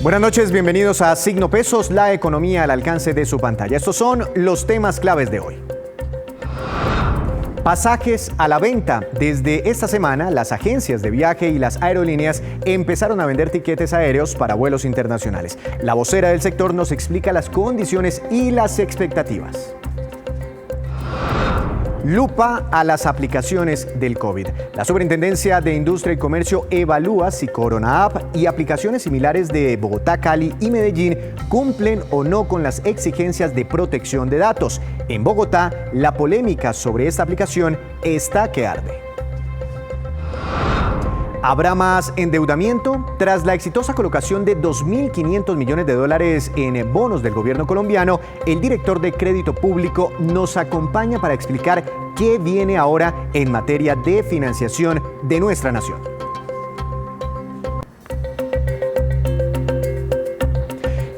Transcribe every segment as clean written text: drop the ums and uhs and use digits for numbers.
Buenas noches, bienvenidos a Signo Pesos, la economía al alcance de su pantalla. Estos son los temas claves de hoy. Pasajes a la venta. Desde esta semana, las agencias de viaje y las aerolíneas empezaron a vender tiquetes aéreos para vuelos internacionales. La vocera del sector nos explica las condiciones y las expectativas. Lupa a las aplicaciones del COVID. La Superintendencia de Industria y Comercio evalúa si Corona App y aplicaciones similares de Bogotá, Cali y Medellín cumplen o no con las exigencias de protección de datos. En Bogotá, la polémica sobre esta aplicación está que arde. ¿Habrá más endeudamiento? Tras la exitosa colocación de 2.500 millones de dólares en bonos del gobierno colombiano, el director de Crédito Público nos acompaña para explicar qué viene ahora en materia de financiación de nuestra nación.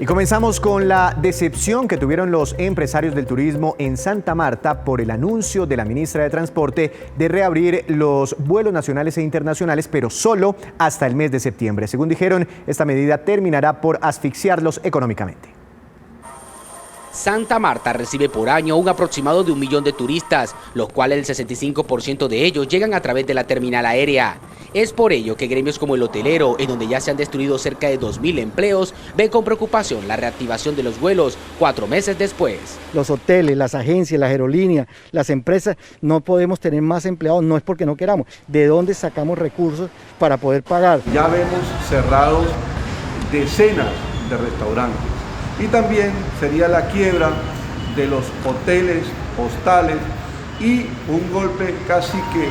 Y comenzamos con la decepción que tuvieron los empresarios del turismo en Santa Marta por el anuncio de la ministra de Transporte de reabrir los vuelos nacionales e internacionales, pero solo hasta el mes de septiembre. Según dijeron, esta medida terminará por asfixiarlos económicamente. Santa Marta recibe por año un aproximado de 1 millón de turistas, los cuales el 65% de ellos llegan a través de la terminal aérea. Es por ello que gremios como el hotelero, en donde ya se han destruido cerca de 2.000 empleos, ven con preocupación la reactivación de los vuelos 4 meses después. Los hoteles, las agencias, las aerolíneas, las empresas, no podemos tener más empleados, no es porque no queramos. ¿De dónde sacamos recursos para poder pagar? Ya vemos cerrados decenas de restaurantes y también sería la quiebra de los hoteles, hostales y un golpe casi que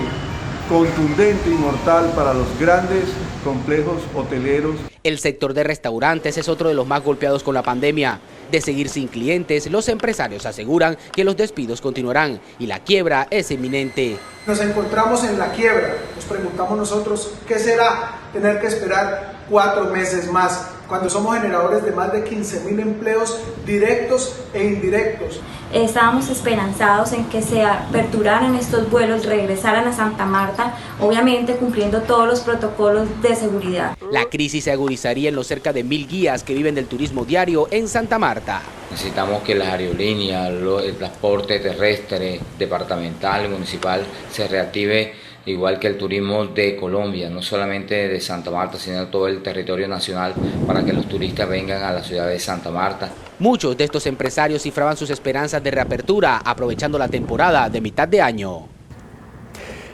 contundente y mortal para los grandes complejos hoteleros. El sector de restaurantes es otro de los más golpeados con la pandemia. De seguir sin clientes, los empresarios aseguran que los despidos continuarán y la quiebra es inminente. Nos encontramos en la quiebra. Nos preguntamos nosotros, ¿qué será tener que esperar 4 meses más? Cuando somos generadores de más de 15.000 empleos directos e indirectos. Estábamos esperanzados en que se aperturaran estos vuelos, regresaran a Santa Marta, obviamente cumpliendo todos los protocolos de seguridad. La crisis se agudizaría en los cerca de 1.000 guías que viven del turismo diario en Santa Marta. Necesitamos que las aerolíneas, el transporte terrestre, departamental y municipal se reactive, igual que el turismo de Colombia, no solamente de Santa Marta, sino de todo el territorio nacional, para que los turistas vengan a la ciudad de Santa Marta. Muchos de estos empresarios cifraban sus esperanzas de reapertura, aprovechando la temporada de mitad de año.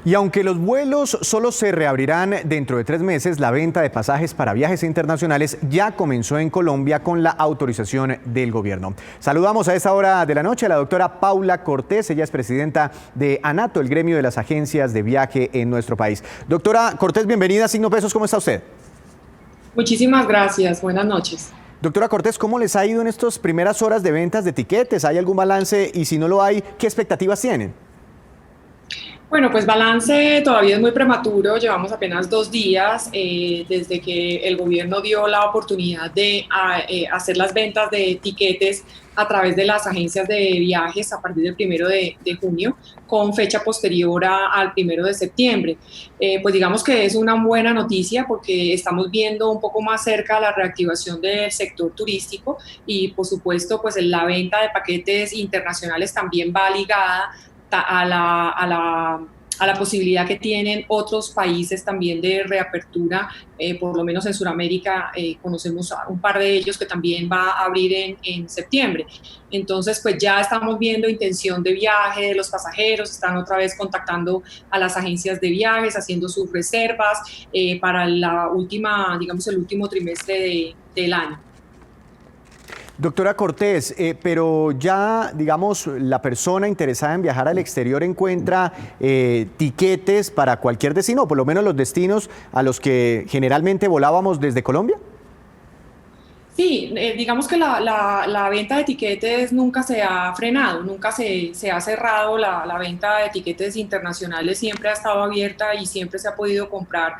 Y aunque los vuelos solo se reabrirán dentro de 3 meses, la venta de pasajes para viajes internacionales ya comenzó en Colombia con la autorización del gobierno. Saludamos a esta hora de la noche a la doctora Paula Cortés. Ella es presidenta de ANATO, el gremio de las agencias de viaje en nuestro país. Doctora Cortés, bienvenida a Signo Pesos. ¿Cómo está usted? Muchísimas gracias. Buenas noches. Doctora Cortés, ¿cómo les ha ido en estas primeras horas de ventas de tiquetes? ¿Hay algún balance? Y si no lo hay, ¿qué expectativas tienen? Bueno, pues balance todavía es muy prematuro, llevamos apenas 2 días desde que el gobierno dio la oportunidad de hacer las ventas de tiquetes a través de las agencias de viajes a partir del 1 de junio, con fecha posterior al 1 de septiembre. Pues digamos que es una buena noticia porque estamos viendo un poco más cerca la reactivación del sector turístico y por supuesto pues la venta de paquetes internacionales también va ligada a la posibilidad que tienen otros países también de reapertura, por lo menos en Sudamérica conocemos a un par de ellos que también va a abrir en septiembre. Entonces pues ya estamos viendo intención de viaje de los pasajeros, están otra vez contactando a las agencias de viajes, haciendo sus reservas para la última, digamos el último trimestre del año. Doctora Cortés, pero ya, digamos, la persona interesada en viajar al exterior encuentra tiquetes para cualquier destino, o por lo menos los destinos a los que generalmente volábamos desde Colombia. Sí, digamos que la venta de tiquetes nunca se ha frenado, nunca se ha cerrado la venta de tiquetes internacionales, siempre ha estado abierta y siempre se ha podido comprar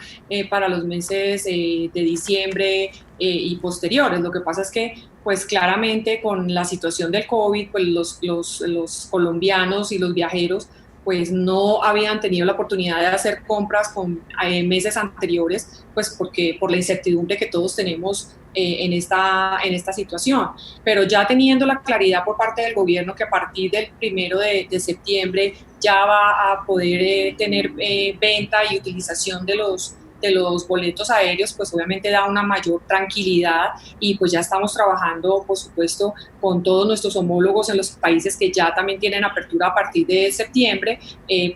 para los meses de diciembre y posteriores. Lo que pasa es que pues claramente con la situación del COVID, pues los colombianos y los viajeros pues no habían tenido la oportunidad de hacer compras con meses anteriores, pues porque por la incertidumbre que todos tenemos en esta situación. Pero ya teniendo la claridad por parte del gobierno que a partir del 1 de septiembre ya va a poder tener venta y utilización de los boletos aéreos, pues obviamente da una mayor tranquilidad y pues ya estamos trabajando, por supuesto, con todos nuestros homólogos en los países que ya también tienen apertura a partir de septiembre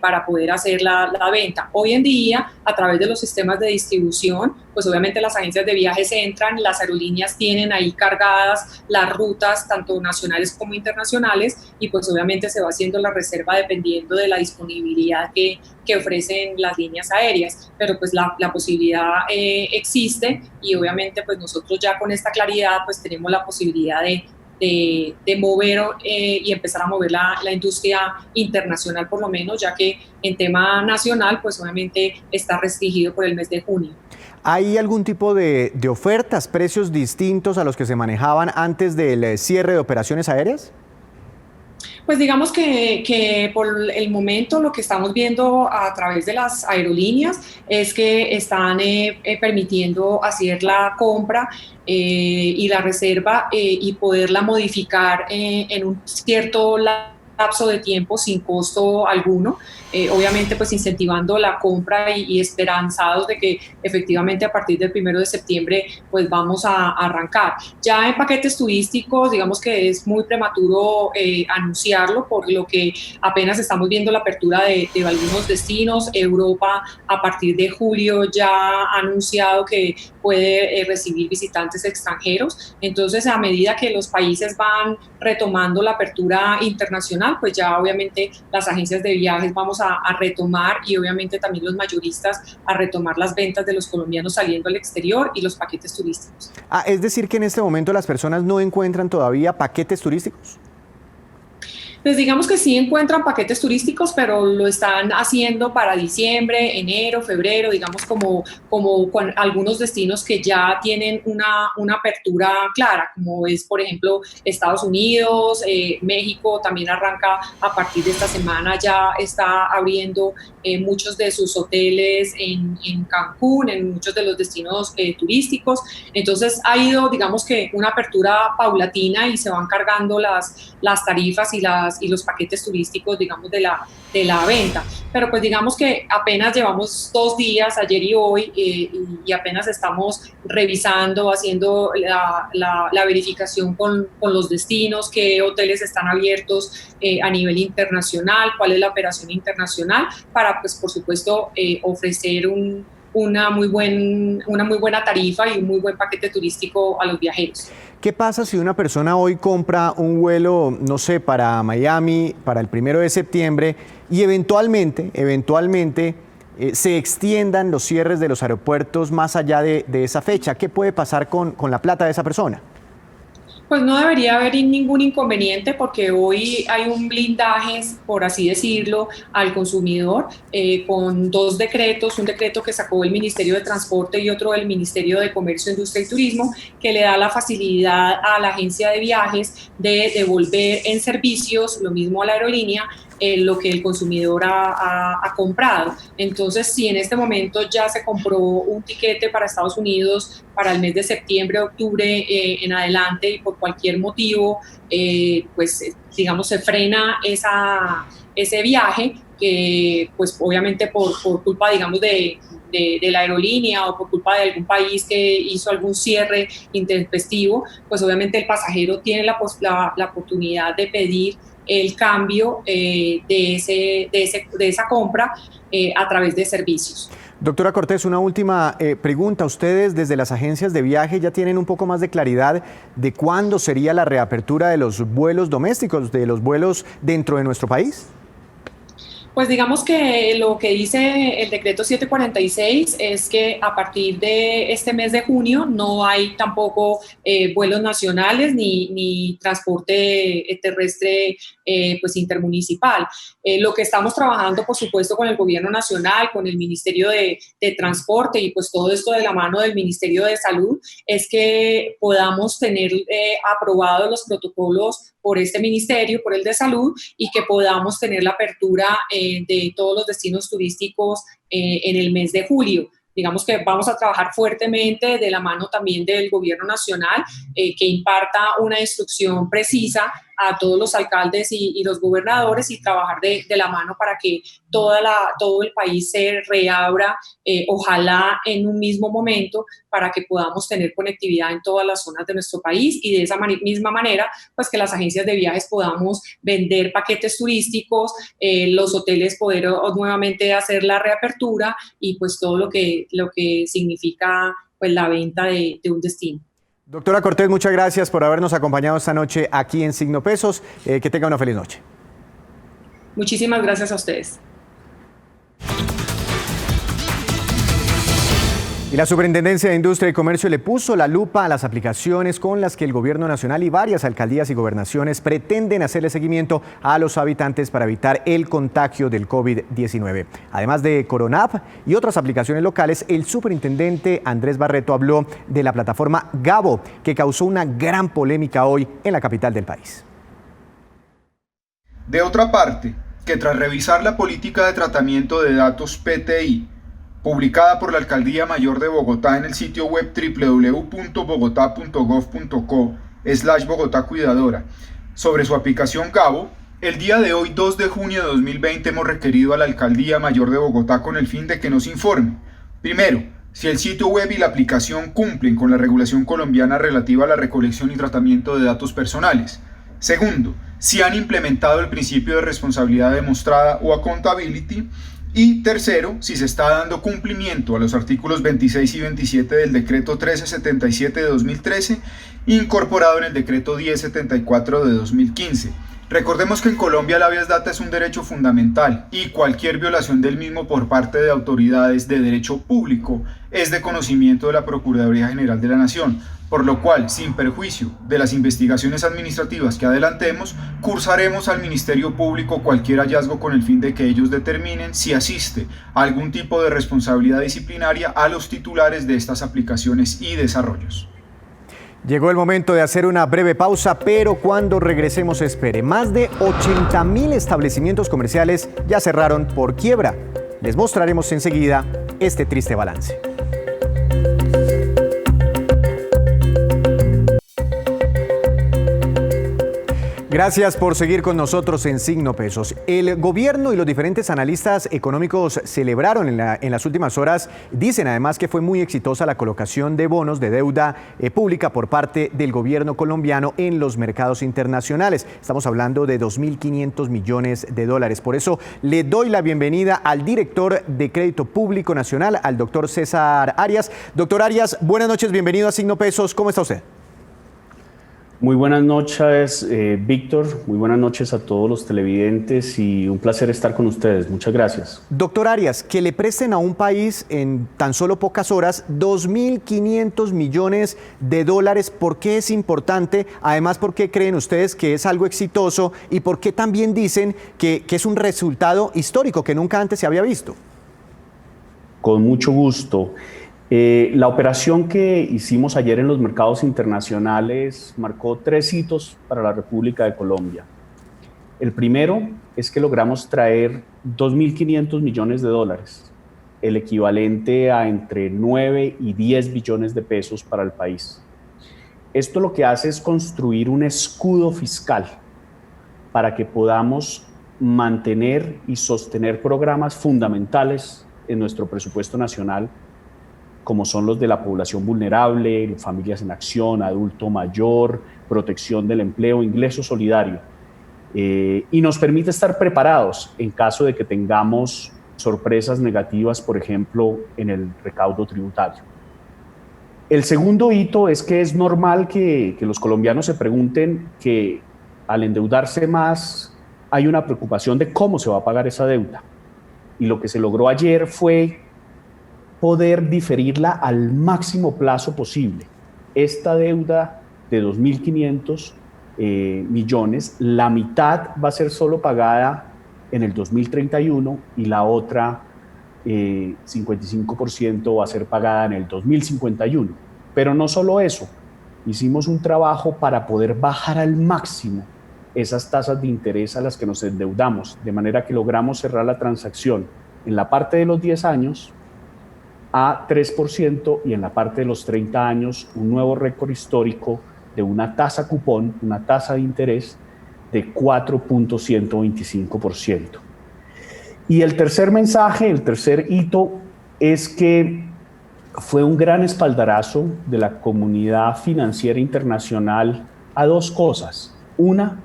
para poder hacer la venta. Hoy en día, a través de los sistemas de distribución, pues obviamente las agencias de viajes entran, las aerolíneas tienen ahí cargadas las rutas, tanto nacionales como internacionales, y pues obviamente se va haciendo la reserva dependiendo de la disponibilidad que ofrecen las líneas aéreas, pero pues la posibilidad existe y obviamente pues nosotros ya con esta claridad pues tenemos la posibilidad de mover y empezar a mover la industria internacional por lo menos, ya que en tema nacional pues obviamente está restringido por el mes de junio. ¿Hay algún tipo de ofertas, precios distintos a los que se manejaban antes del cierre de operaciones aéreas? Pues digamos que por el momento lo que estamos viendo a través de las aerolíneas es que están permitiendo hacer la compra y la reserva y poderla modificar en un cierto lapso de tiempo sin costo alguno, obviamente pues incentivando la compra y esperanzados de que efectivamente a partir del 1 de septiembre pues vamos a arrancar. Ya en paquetes turísticos digamos que es muy prematuro anunciarlo, por lo que apenas estamos viendo la apertura de algunos destinos. Europa a partir de julio ya ha anunciado que puede recibir visitantes extranjeros, entonces a medida que los países van retomando la apertura internacional, pues ya obviamente las agencias de viajes vamos a retomar y obviamente también los mayoristas a retomar las ventas de los colombianos saliendo al exterior y los paquetes turísticos. Es decir que en este momento las personas no encuentran todavía paquetes turísticos. Pues digamos que sí encuentran paquetes turísticos, pero lo están haciendo para diciembre, enero, febrero, digamos como con algunos destinos que ya tienen una apertura clara, como es por ejemplo Estados Unidos, México también arranca a partir de esta semana, ya está abriendo muchos de sus hoteles en Cancún, en muchos de los destinos turísticos. Entonces ha ido digamos que una apertura paulatina y se van cargando las tarifas y los paquetes turísticos, digamos, de la venta. Pero pues digamos que apenas llevamos 2 días, ayer y hoy, y apenas estamos revisando, haciendo la verificación con los destinos, qué hoteles están abiertos a nivel internacional, cuál es la operación internacional, para pues por supuesto ofrecer una muy buena tarifa y un muy buen paquete turístico a los viajeros. ¿Qué pasa si una persona hoy compra un vuelo, no sé, para Miami, para el 1 de septiembre y eventualmente se extiendan los cierres de los aeropuertos más allá de esa fecha? ¿Qué puede pasar con la plata de esa persona? Pues no debería haber ningún inconveniente porque hoy hay un blindaje, por así decirlo, al consumidor con 2 decretos, un decreto que sacó el Ministerio de Transporte y otro del Ministerio de Comercio, Industria y Turismo, que le da la facilidad a la agencia de viajes de devolver en servicios, lo mismo a la aerolínea, lo que el consumidor ha comprado. Entonces, si en este momento ya se compró un tiquete para Estados Unidos para el mes de septiembre, octubre en adelante y por cualquier motivo, pues digamos se frena ese viaje, que pues obviamente por culpa digamos de la aerolínea o por culpa de algún país que hizo algún cierre intempestivo, pues obviamente el pasajero tiene la oportunidad de pedir el cambio de esa compra a través de servicios. Doctora Cortés, una última pregunta. ¿Ustedes desde las agencias de viaje ya tienen un poco más de claridad de cuándo sería la reapertura de los vuelos domésticos, de los vuelos dentro de nuestro país? Pues digamos que lo que dice el decreto 746 es que a partir de este mes de junio no hay tampoco vuelos nacionales ni transporte terrestre pues intermunicipal. Lo que estamos trabajando, por supuesto, con el gobierno nacional, con el Ministerio de Transporte y pues todo esto de la mano del Ministerio de Salud, es que podamos tener aprobados los protocolos por este ministerio, por el de salud, y que podamos tener la apertura de todos los destinos turísticos en el mes de julio. digamos que vamos a trabajar fuertemente de la mano también del gobierno nacional, que imparta una instrucción precisa a todos los alcaldes y los gobernadores y trabajar de la mano para que todo el país se reabra, ojalá en un mismo momento, para que podamos tener conectividad en todas las zonas de nuestro país y de esa misma manera, pues que las agencias de viajes podamos vender paquetes turísticos, los hoteles poder nuevamente hacer la reapertura y pues todo lo que significa pues la venta de un destino. Doctora Cortés, muchas gracias por habernos acompañado esta noche aquí en Signo Pesos. Que tenga una feliz noche. Muchísimas gracias a ustedes. Y la Superintendencia de Industria y Comercio le puso la lupa a las aplicaciones con las que el Gobierno Nacional y varias alcaldías y gobernaciones pretenden hacerle seguimiento a los habitantes para evitar el contagio del COVID-19. Además de Coronap y otras aplicaciones locales, el superintendente Andrés Barreto habló de la plataforma Gabo, que causó una gran polémica hoy en la capital del país. De otra parte, que tras revisar la política de tratamiento de datos PTI, publicada por la Alcaldía Mayor de Bogotá en el sitio web www.bogotá.gov.co/Bogotá Cuidadora, sobre su aplicación Gabo, el día de hoy, 2 de junio de 2020, hemos requerido a la Alcaldía Mayor de Bogotá con el fin de que nos informe, primero, si el sitio web y la aplicación cumplen con la regulación colombiana relativa a la recolección y tratamiento de datos personales. Segundo, si han implementado el principio de responsabilidad demostrada o accountability. Y tercero, si se está dando cumplimiento a los artículos 26 y 27 del decreto 1377 de 2013, incorporado en el decreto 1074 de 2015. Recordemos que en Colombia el habeas data es un derecho fundamental y cualquier violación del mismo por parte de autoridades de derecho público es de conocimiento de la Procuraduría General de la Nación, por lo cual, sin perjuicio de las investigaciones administrativas que adelantemos, cursaremos al Ministerio Público cualquier hallazgo con el fin de que ellos determinen si asiste a algún tipo de responsabilidad disciplinaria a los titulares de estas aplicaciones y desarrollos. Llegó el momento de hacer una breve pausa, pero cuando regresemos espere. Más de 80.000 establecimientos comerciales ya cerraron por quiebra. Les mostraremos enseguida este triste balance. Gracias por seguir con nosotros en Signo Pesos. El gobierno y los diferentes analistas económicos celebraron en las últimas horas, dicen además que fue muy exitosa la colocación de bonos de deuda pública por parte del gobierno colombiano en los mercados internacionales. Estamos hablando de 2.500 millones de dólares. Por eso le doy la bienvenida al director de Crédito Público Nacional, al doctor César Arias. Doctor Arias, buenas noches, bienvenido a Signo Pesos. ¿Cómo está usted? Muy buenas noches, Víctor. Muy buenas noches a todos los televidentes y un placer estar con ustedes. Muchas gracias. Doctor Arias, que le presten a un país en tan solo pocas horas 2.500 millones de dólares, ¿por qué es importante? Además, ¿por qué creen ustedes que es algo exitoso? ¿Y por qué también dicen que es un resultado histórico que nunca antes se había visto? Con mucho gusto. La operación que hicimos ayer en los mercados internacionales marcó 3 hitos para la República de Colombia. El primero es que logramos traer 2.500 millones de dólares, el equivalente a entre 9 y 10 billones de pesos para el país. Esto lo que hace es construir un escudo fiscal para que podamos mantener y sostener programas fundamentales en nuestro presupuesto nacional, como son los de la población vulnerable, familias en acción, adulto mayor, protección del empleo, ingreso solidario. Y nos permite estar preparados en caso de que tengamos sorpresas negativas, por ejemplo, en el recaudo tributario. El segundo hito es que es normal que los colombianos se pregunten que al endeudarse más hay una preocupación de cómo se va a pagar esa deuda. Y lo que se logró ayer fue poder diferirla al máximo plazo posible. Esta deuda de 2.500 millones, la mitad va a ser solo pagada en el 2031 y la otra 55% va a ser pagada en el 2051. Pero no solo eso, hicimos un trabajo para poder bajar al máximo esas tasas de interés a las que nos endeudamos, de manera que logramos cerrar la transacción en la parte de los 10 años a 3% y en la parte de los 30 años un nuevo récord histórico de una tasa cupón, una tasa de interés de 4.125%. Y el tercer mensaje, el tercer hito, es que fue un gran espaldarazo de la comunidad financiera internacional a dos cosas. Una,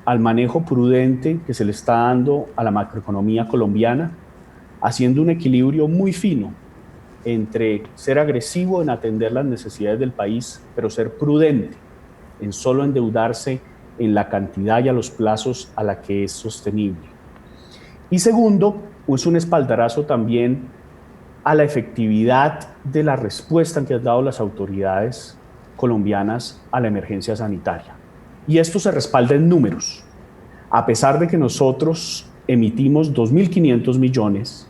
al manejo prudente que se le está dando a la macroeconomía colombiana, haciendo un equilibrio muy fino entre ser agresivo en atender las necesidades del país, pero ser prudente en solo endeudarse en la cantidad y a los plazos a la que es sostenible. Y segundo, es un espaldarazo también a la efectividad de la respuesta que han dado las autoridades colombianas a la emergencia sanitaria. Y esto se respalda en números. A pesar de que nosotros emitimos 2.500 millones,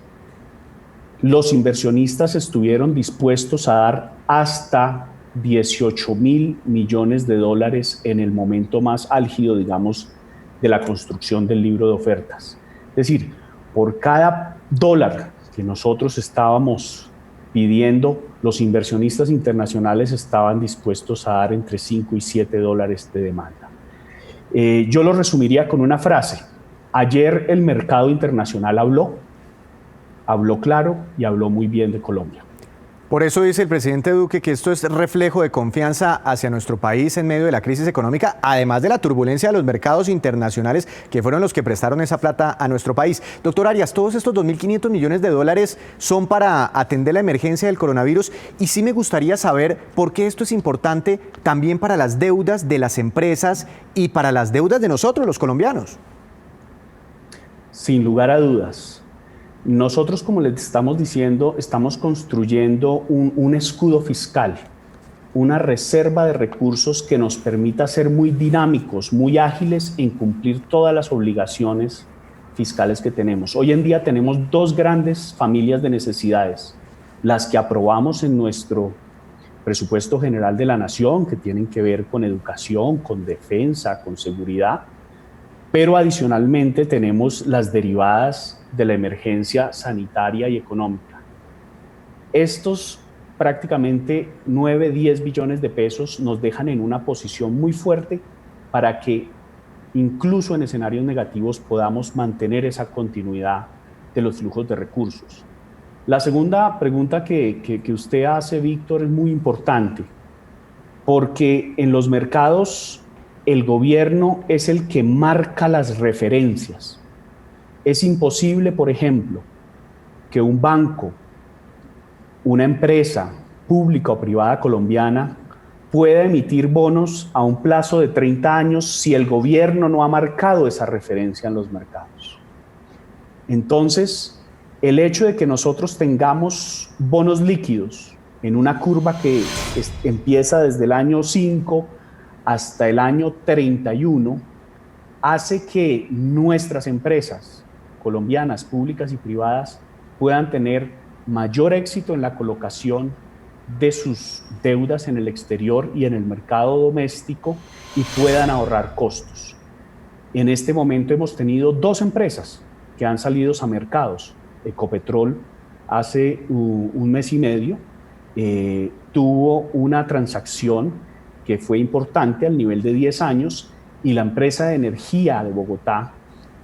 los inversionistas estuvieron dispuestos a dar hasta 18.000 millones de dólares en el momento más álgido, digamos, de la construcción del libro de ofertas. Es decir, por cada dólar que nosotros estábamos pidiendo, los inversionistas internacionales estaban dispuestos a dar entre 5 y 7 dólares de demanda. Yo lo resumiría con una frase. Ayer el mercado internacional habló claro y habló muy bien de Colombia. Por eso dice el presidente Duque que esto es reflejo de confianza hacia nuestro país en medio de la crisis económica, además de la turbulencia de los mercados internacionales que fueron los que prestaron esa plata a nuestro país. Doctor Arias, todos estos 2.500 millones de dólares son para atender la emergencia del coronavirus y sí me gustaría saber por qué esto es importante también para las deudas de las empresas y para las deudas de nosotros, los colombianos. Sin lugar a dudas. Nosotros, como les estamos diciendo, estamos construyendo un escudo fiscal, una reserva de recursos que nos permita ser muy dinámicos, muy ágiles en cumplir todas las obligaciones fiscales que tenemos. Hoy en día tenemos dos grandes familias de necesidades, las que aprobamos en nuestro presupuesto general de la Nación, que tienen que ver con educación, con defensa, con seguridad, pero adicionalmente tenemos las derivadas de la emergencia sanitaria y económica. Estos prácticamente 9-10 billones de pesos nos dejan en una posición muy fuerte para que incluso en escenarios negativos podamos mantener esa continuidad de los flujos de recursos. La segunda pregunta que usted hace, Víctor, es muy importante, porque en los mercados el gobierno es el que marca las referencias. Es imposible, por ejemplo, que un banco, una empresa pública o privada colombiana pueda emitir bonos a un plazo de 30 años si el gobierno no ha marcado esa referencia en los mercados. Entonces, el hecho de que nosotros tengamos bonos líquidos en una curva que empieza desde el año 5 hasta el año 31 hace que nuestras empresas colombianas, públicas y privadas, puedan tener mayor éxito en la colocación de sus deudas en el exterior y en el mercado doméstico y puedan ahorrar costos. En este momento hemos tenido dos empresas que han salido a mercados. Ecopetrol hace un mes y medio tuvo una transacción que fue importante al nivel de 10 años y la empresa de energía de Bogotá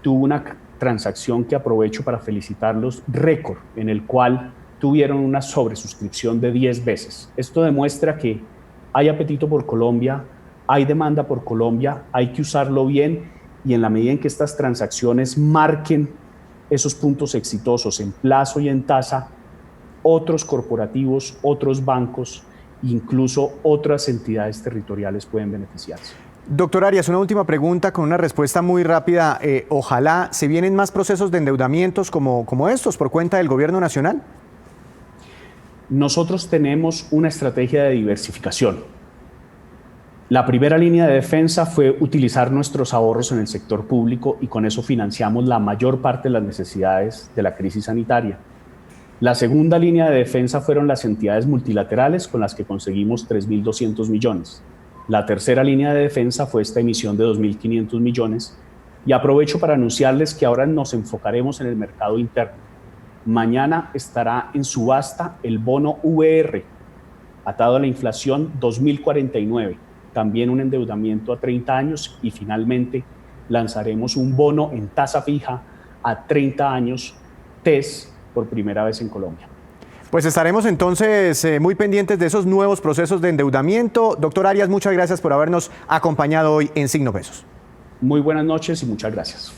tuvo una transacción que aprovecho para felicitarlos, récord, en el cual tuvieron una sobresuscripción de 10 veces. Esto demuestra que hay apetito por Colombia, hay demanda por Colombia, hay que usarlo bien y en la medida en que estas transacciones marquen esos puntos exitosos en plazo y en tasa, otros corporativos, otros bancos, incluso otras entidades territoriales pueden beneficiarse. Doctor Arias, una última pregunta con una respuesta muy rápida. Ojalá se vienen más procesos de endeudamientos como estos por cuenta del gobierno nacional. Nosotros tenemos una estrategia de diversificación. La primera línea de defensa fue utilizar nuestros ahorros en el sector público y con eso financiamos la mayor parte de las necesidades de la crisis sanitaria. La segunda línea de defensa fueron las entidades multilaterales con las que conseguimos 3.200 millones. La tercera línea de defensa fue esta emisión de 2.500 millones y aprovecho para anunciarles que ahora nos enfocaremos en el mercado interno. Mañana estará en subasta el bono VR, atado a la inflación 2049, también un endeudamiento a 30 años y finalmente lanzaremos un bono en tasa fija a 30 años, TES, por primera vez en Colombia. Pues estaremos entonces muy pendientes de esos nuevos procesos de endeudamiento. Doctor Arias, muchas gracias por habernos acompañado hoy en Signo Pesos. Muy buenas noches y muchas gracias.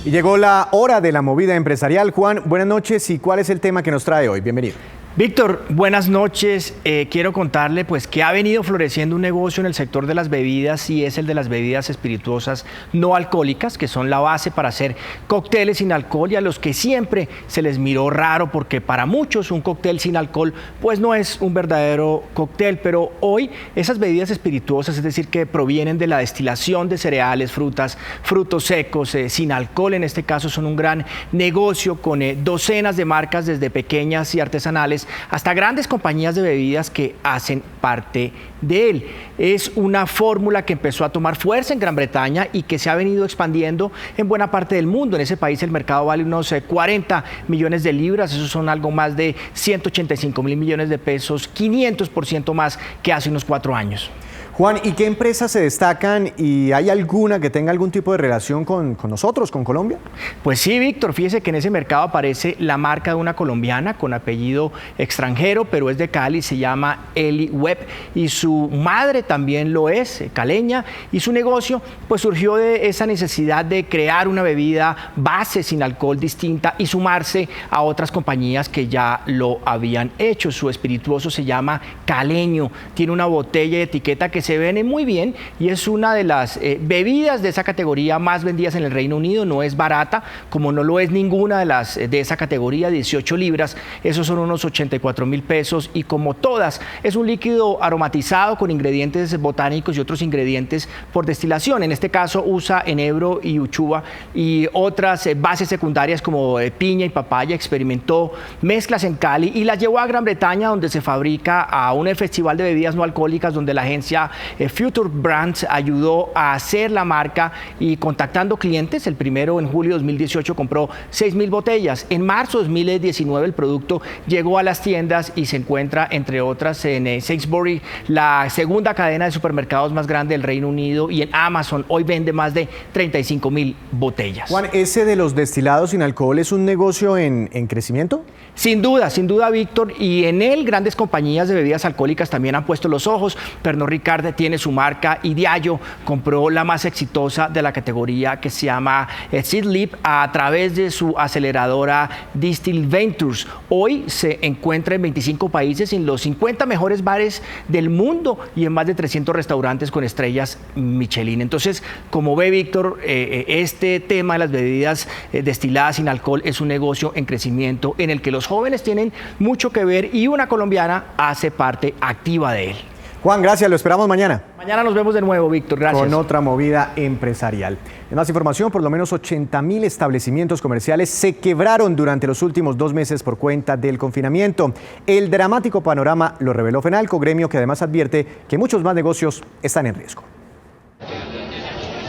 Y llegó la hora de la movida empresarial. Juan, buenas noches y ¿cuál es el tema que nos trae hoy? Bienvenido. Víctor, buenas noches. Quiero contarle pues que ha venido floreciendo un negocio en el sector de las bebidas y es el de las bebidas espirituosas no alcohólicas, que son la base para hacer cócteles sin alcohol y a los que siempre se les miró raro porque para muchos un cóctel sin alcohol pues no es un verdadero cóctel, pero hoy esas bebidas espirituosas, es decir, que provienen de la destilación de cereales, frutas, frutos secos, sin alcohol en este caso, son un gran negocio con docenas de marcas desde pequeñas y artesanales hasta grandes compañías de bebidas que hacen parte de él. Es una fórmula que empezó a tomar fuerza en Gran Bretaña y que se ha venido expandiendo en buena parte del mundo. En ese país el mercado vale unos 40 millones de libras, eso son algo más de 185.000 millones de pesos, 500% más que hace unos 4 años. Juan, ¿y qué empresas se destacan y hay alguna que tenga algún tipo de relación con nosotros, con Colombia? Pues sí, Víctor, fíjese que en ese mercado aparece la marca de una colombiana con apellido extranjero, pero es de Cali, se llama Eli Webb y su madre también lo es, caleña, y su negocio pues surgió de esa necesidad de crear una bebida base sin alcohol distinta y sumarse a otras compañías que ya lo habían hecho. Su espirituoso se llama Caleño, tiene una botella de etiqueta que se vende muy bien y es una de las bebidas de esa categoría más vendidas en el Reino Unido. No es barata, como no lo es ninguna de las de esa categoría, 18 libras, esos son unos 84.000 pesos y como todas es un líquido aromatizado con ingredientes botánicos y otros ingredientes por destilación. En este caso usa enebro y uchuva y otras bases secundarias como piña y papaya. Experimentó mezclas en Cali y las llevó a Gran Bretaña, donde se fabrica a un festival de bebidas no alcohólicas donde la agencia Future Brands ayudó a hacer la marca y contactando clientes. El primero en julio de 2018 compró 6.000 botellas. En marzo de 2019 el producto llegó a las tiendas y se encuentra entre otras en Sainsbury, la segunda cadena de supermercados más grande del Reino Unido, y en Amazon. Hoy vende más de 35.000 botellas. Juan, ¿ese de los destilados sin alcohol es un negocio en crecimiento? Sin duda, Víctor, y en él grandes compañías de bebidas alcohólicas también han puesto los ojos. Pernod Ricard tiene su marca y Diageo compró la más exitosa de la categoría que se llama Seedlip a través de su aceleradora Distill Ventures. Hoy se encuentra en 25 países, en los 50 mejores bares del mundo y en más de 300 restaurantes con estrellas Michelin. Entonces, como ve Víctor, este tema de las bebidas destiladas sin alcohol es un negocio en crecimiento en el que los jóvenes tienen mucho que ver y una colombiana hace parte activa de él. Juan, gracias, lo esperamos mañana. Mañana nos vemos de nuevo, Víctor, gracias. Con otra movida empresarial. En más información, por lo menos 80.000 establecimientos comerciales se quebraron durante los últimos 2 meses por cuenta del confinamiento. El dramático panorama lo reveló Fenalco, gremio que además advierte que muchos más negocios están en riesgo.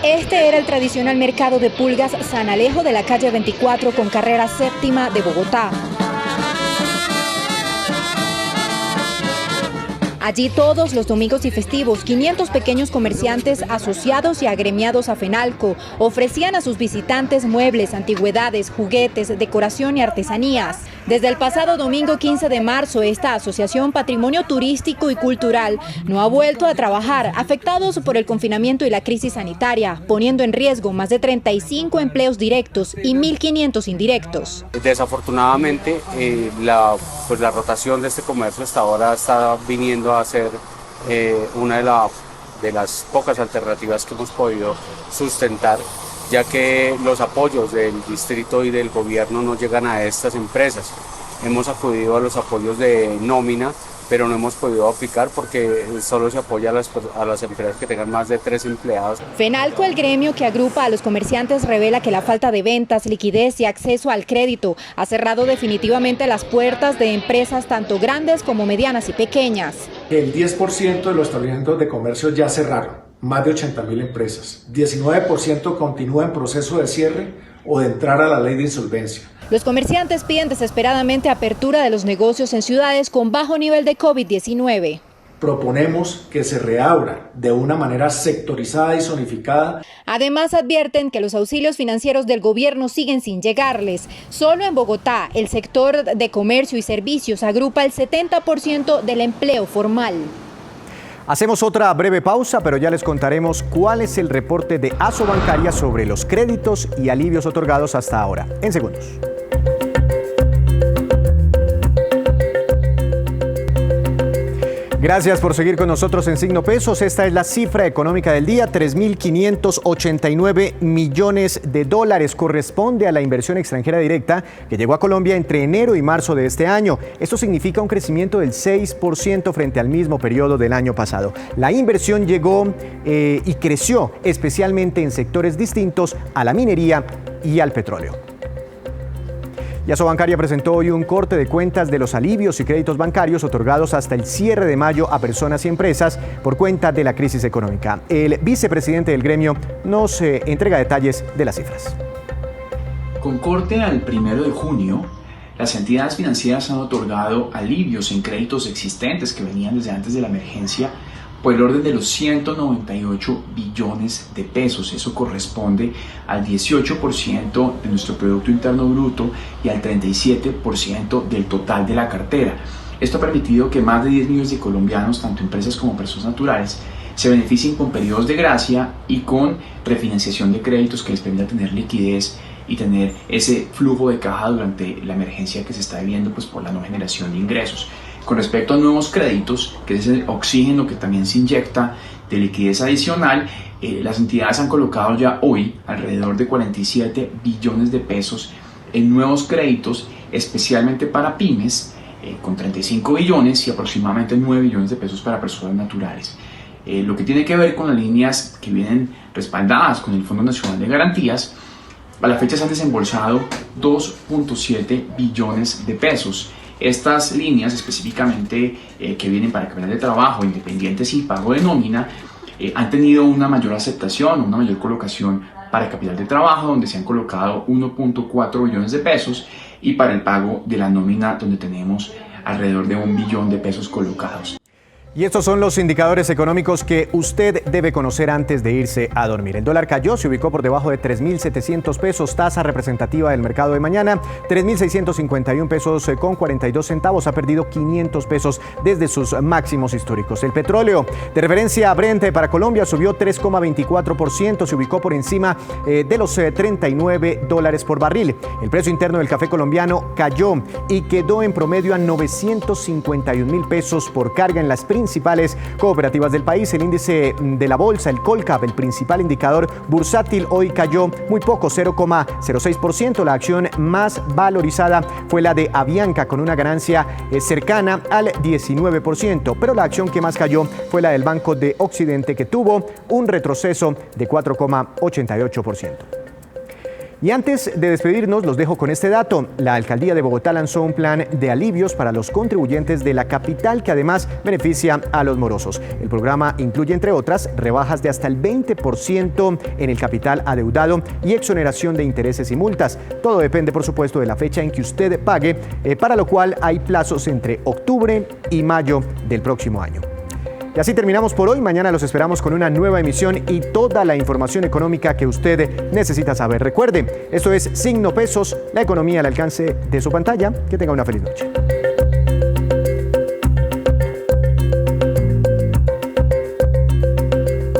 Este era el tradicional mercado de pulgas San Alejo de la calle 24 con carrera séptima de Bogotá. Allí todos los domingos y festivos, 500 pequeños comerciantes asociados y agremiados a Fenalco ofrecían a sus visitantes muebles, antigüedades, juguetes, decoración y artesanías. Desde el pasado domingo 15 de marzo, esta asociación Patrimonio Turístico y Cultural no ha vuelto a trabajar, afectados por el confinamiento y la crisis sanitaria, poniendo en riesgo más de 35 empleos directos y 1.500 indirectos. Desafortunadamente, la rotación de este comercio hasta ahora está viniendo a ser una de las pocas alternativas que hemos podido sustentar, ya que los apoyos del distrito y del gobierno no llegan a estas empresas. Hemos acudido a los apoyos de nómina, pero no hemos podido aplicar porque solo se apoya a las empresas que tengan más de 3 empleados. Fenalco, el gremio que agrupa a los comerciantes, revela que la falta de ventas, liquidez y acceso al crédito ha cerrado definitivamente las puertas de empresas tanto grandes como medianas y pequeñas. El 10% de los establecimientos de comercio ya cerraron. más de 80.000 empresas. 19% continúa en proceso de cierre o de entrar a la ley de insolvencia. Los comerciantes piden desesperadamente apertura de los negocios en ciudades con bajo nivel de COVID-19. Proponemos que se reabra de una manera sectorizada y zonificada. Además, advierten que los auxilios financieros del gobierno siguen sin llegarles. Solo en Bogotá, el sector de comercio y servicios agrupa el 70% del empleo formal. Hacemos otra breve pausa, pero ya les contaremos cuál es el reporte de Asobancaria sobre los créditos y alivios otorgados hasta ahora. En segundos. Gracias por seguir con nosotros en Signo Pesos. Esta es la cifra económica del día, 3.589 millones de dólares. Corresponde a la inversión extranjera directa que llegó a Colombia entre enero y marzo de este año. Esto significa un crecimiento del 6% frente al mismo periodo del año pasado. La inversión llegó y creció especialmente en sectores distintos a la minería y al petróleo. Y Asobancaria presentó hoy un corte de cuentas de los alivios y créditos bancarios otorgados hasta el cierre de mayo a personas y empresas por cuenta de la crisis económica. El vicepresidente del gremio nos entrega detalles de las cifras. Con corte al 1 de junio, las entidades financieras han otorgado alivios en créditos existentes que venían desde antes de la emergencia por el orden de los 198 billones de pesos. Eso corresponde al 18% de nuestro Producto Interno Bruto y al 37% del total de la cartera. Esto ha permitido que más de 10 millones de colombianos, tanto empresas como personas naturales, se beneficien con periodos de gracia y con refinanciación de créditos que les permita tener liquidez y tener ese flujo de caja durante la emergencia que se está viviendo por la no generación de ingresos. Con respecto a nuevos créditos, que es el oxígeno que también se inyecta de liquidez adicional, las entidades han colocado ya hoy alrededor de 47 billones de pesos en nuevos créditos, especialmente para pymes, con 35 billones y aproximadamente 9 billones de pesos para personas naturales. Lo que tiene que ver con las líneas que vienen respaldadas con el Fondo Nacional de Garantías, a la fecha se han desembolsado 2.7 billones de pesos. Estas líneas específicamente que vienen para capital de trabajo, independientes y pago de nómina, han tenido una mayor aceptación, una mayor colocación para capital de trabajo, donde se han colocado 1.4 billones de pesos, y para el pago de la nómina, donde tenemos alrededor de 1 billón de pesos colocados. Y estos son los indicadores económicos que usted debe conocer antes de irse a dormir. El dólar cayó, se ubicó por debajo de 3.700 pesos, tasa representativa del mercado de mañana, 3.651 pesos con 42 centavos, ha perdido 500 pesos desde sus máximos históricos. El petróleo de referencia Brent para Colombia subió 3,24%, se ubicó por encima de los $39 por barril. El precio interno del café colombiano cayó y quedó en promedio a 951.000 pesos por carga en las principales cooperativas del país. El índice de la bolsa, el Colcap, el principal indicador bursátil, hoy cayó muy poco, 0,06%. La acción más valorizada fue la de Avianca, con una ganancia cercana al 19%, pero la acción que más cayó fue la del Banco de Occidente, que tuvo un retroceso de 4,88%. Y antes de despedirnos, los dejo con este dato. La Alcaldía de Bogotá lanzó un plan de alivios para los contribuyentes de la capital que además beneficia a los morosos. El programa incluye, entre otras, rebajas de hasta el 20% en el capital adeudado y exoneración de intereses y multas. Todo depende, por supuesto, de la fecha en que usted pague, para lo cual hay plazos entre octubre y mayo del próximo año. Y así terminamos por hoy. Mañana los esperamos con una nueva emisión y toda la información económica que usted necesita saber. Recuerde, esto es Signo Pesos, la economía al alcance de su pantalla. Que tenga una feliz noche.